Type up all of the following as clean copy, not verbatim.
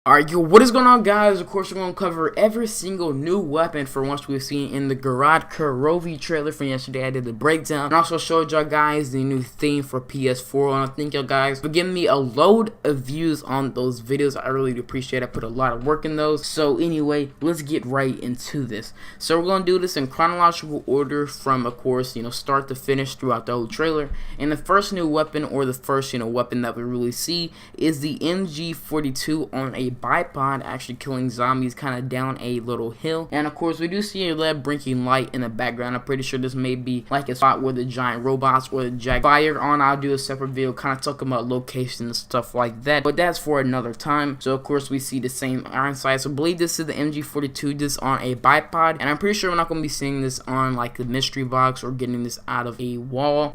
Alright, yo, what is going on, guys? Of course, we're going to cover every single new weapon for once we've seen in the Gorod Krovi trailer from yesterday. I did the breakdown and also showed y'all guys the new theme for PS4. And I thank y'all guys for giving me a load of views on those videos. I really appreciate it. I put a lot of work in those. So anyway, let's get right into this. So we're going to do this in chronological order from, of course, start to finish throughout the whole trailer. And the first new weapon, or the first, weapon that we really see is the MG42 on a bipod, actually killing zombies kind of down a little hill. And of course, we do see a LED blinking light in the background. I'm pretty sure this may be like a spot where the giant robots or the jack fire on. I'll do a separate video kind of talking about locations and stuff like that, but that's for another time. So of course, we see the same iron sights. So I believe this is the MG42 Dis on a bipod, and I'm pretty sure we're not going to be seeing this on like the mystery box or getting this out of a wall,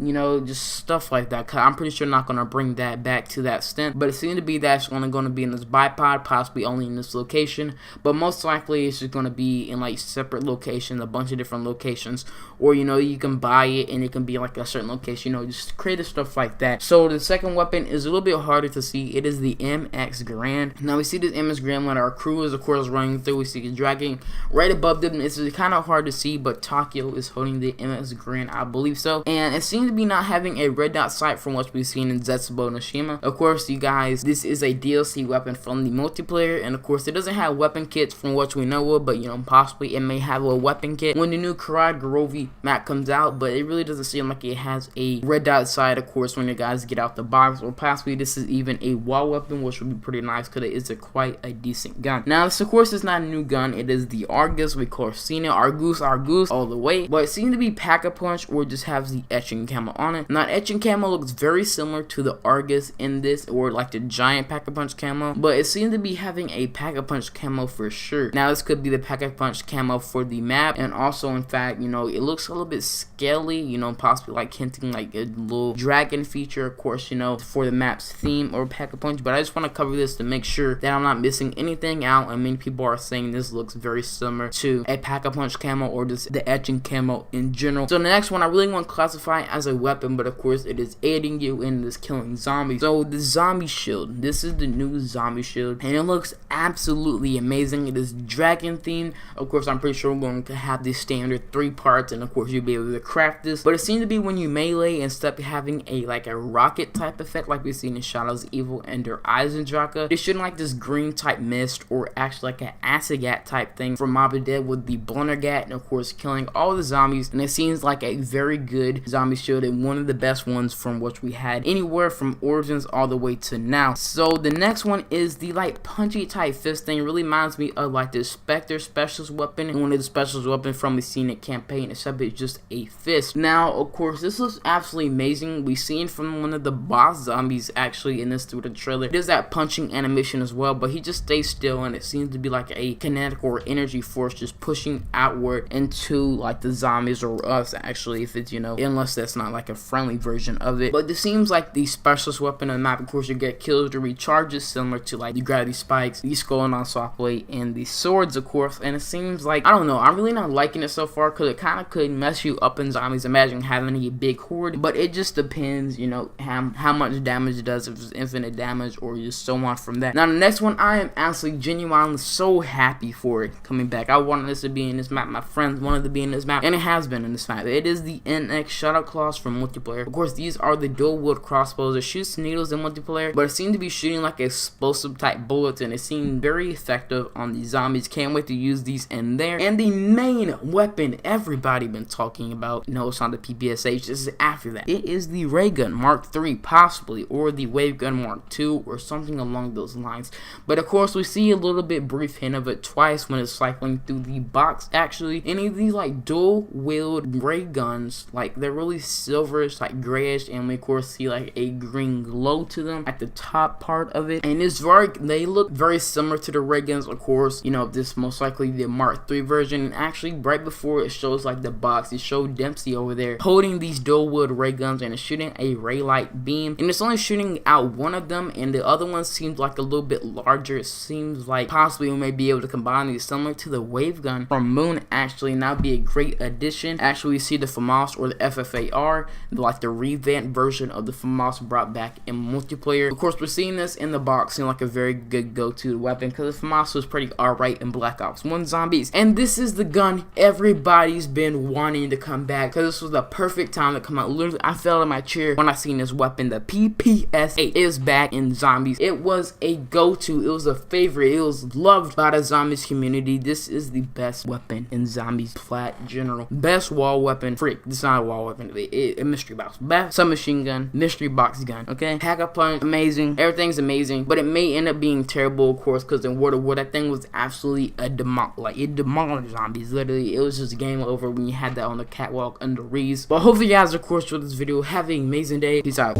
just stuff like that. Cause I'm pretty sure not going to bring that back to that extent, but it seems to be that's only going to be in this bipod, possibly only in this location, but most likely it's just going to be in like separate locations, a bunch of different locations, or you can buy it and it can be like a certain location, just creative stuff like that. So the second weapon is a little bit harder to see. It is the MX Grand. Now we see this MX Grand that our crew is of course running through. We see it dragging right above them. It's kind of hard to see, but Tokyo is holding the MX Grand, I believe so, and it seems to be not having a red dot sight from what we've seen in Zetsubo Noshima. Of course, you guys, this is a DLC weapon from the multiplayer, and of course it doesn't have weapon kits from what we know of, but possibly it may have a weapon kit when the new Gorod Krovi map comes out, but it really doesn't seem like it has a red dot sight, of course, when you guys get out the box, or possibly this is even a wall weapon, which would be pretty nice because it is quite a decent gun. Now this of course is not a new gun. It is the Argus. We of course seen it, Argus all the way, but it seems to be Pack-a-Punch or just has the etching camo on it. Now etching camo looks very similar to the Argus in this, or like the giant Pack-a-Punch camo, but it seems to be having a Pack-a-Punch camo for sure. Now this could be the Pack-a-Punch camo for the map, and also in fact it looks a little bit scaly, possibly like hinting like a little dragon feature, of course, for the map's theme or Pack-a-Punch. But I just want to cover this to make sure that I'm not missing anything out, and many people are saying this looks very similar to a Pack-a-Punch camo or just the etching camo in general. So the next one I really want to classify as a weapon, but of course it is aiding you in this killing zombies. So the zombie shield, this is the new zombie shield, and it looks absolutely amazing. It is dragon themed. Of course, I'm pretty sure we're going to have the standard 3 parts, and of course you'll be able to craft this, but it seems to be when you melee, instead of having a rocket type effect like we've seen in Shadows of Evil and their Eisendrache, it's shooting like this green type mist, or actually like an Asagat type thing from Mob of the Dead with the Blundergat, and of course killing all the zombies. And it seems like a very good zombie shield, and one of the best ones from what we had anywhere from Origins all the way to now. So the next one is the like punchy type fist thing. It really reminds me of like the Spectre specialist weapon, and one of the specialist weapons from the Scenic campaign, except it's just a fist. Now of course this looks absolutely amazing. We've seen from one of the boss zombies actually in this through the trailer, there's that punching animation as well, but he just stays still, and it seems to be like a kinetic or energy force just pushing outward into like the zombies, or us actually, if it's unless that's not like a friendly version of it. But this seems like the specialist weapon on the map. Of course you get kills to recharges similar to like the gravity spikes, the skull and soft blade, and the swords of course. And it seems like, I don't know, I'm really not liking it so far, because it kind of could mess you up in zombies. Imagine having a big horde, but it just depends how much damage it does, if it's infinite damage or just so on from that. Now the next one, I am absolutely genuinely so happy for it coming back. I wanted this to be in this map, my friends wanted to be in this map, and it has been in this map. It is the NX Shadow Claws from multiplayer. Of course these are the dual wield crossbows. It shoots needles in multiplayer, but it seemed to be shooting like explosive type bullets, and it seemed very effective on the zombies. Can't wait to use these in there. And the main weapon everybody been talking about, no, it's not the PPSH, this is after that. It is the Raygun Mark III possibly, or the Wavegun Mark II, or something along those lines. But of course we see a little bit brief hint of it twice when it's cycling through the box actually. Any of these like dual wield ray guns, like they're really silverish, like grayish, and we of course see like a green glow to them at the top part of it, and they look very similar to the ray guns. Of course this most likely the Mark III version, and actually right before it shows like the box, it showed Dempsey over there holding these dual wield ray guns, and it's shooting a ray light beam, and it's only shooting out one of them, and the other one seems like a little bit larger. It seems like possibly we may be able to combine these similar to the wave gun from Moon actually, and that would be a great addition. Actually we see the FAMAS or the FFAR, like the revamped version of the FAMAS brought back in multiplayer. Of course we're seeing this in the box, seeing like a very good good go-to weapon because the FAMAS was pretty alright in Black Ops 1 Zombies. And this is the gun everybody's been wanting to come back because this was the perfect time to come out. Literally, I fell in my chair when I seen this weapon. The PPS-8 is back in Zombies. It was a go-to. It was a favorite. It was loved by the Zombies community. This is the best weapon in Zombies flat general. Best wall weapon. Freak. This is not a wall weapon. A mystery box. Best submachine gun. Mystery box gun. Okay? Hack-a-punch. Amazing. Everything's amazing. But it may end up being terrible, of course, because in World of War, that thing was absolutely a it demolished Zombies. Literally, it was just game over when you had that on the catwalk under Reese. But hopefully you guys, of course, enjoyed this video. Have an amazing day. Peace out.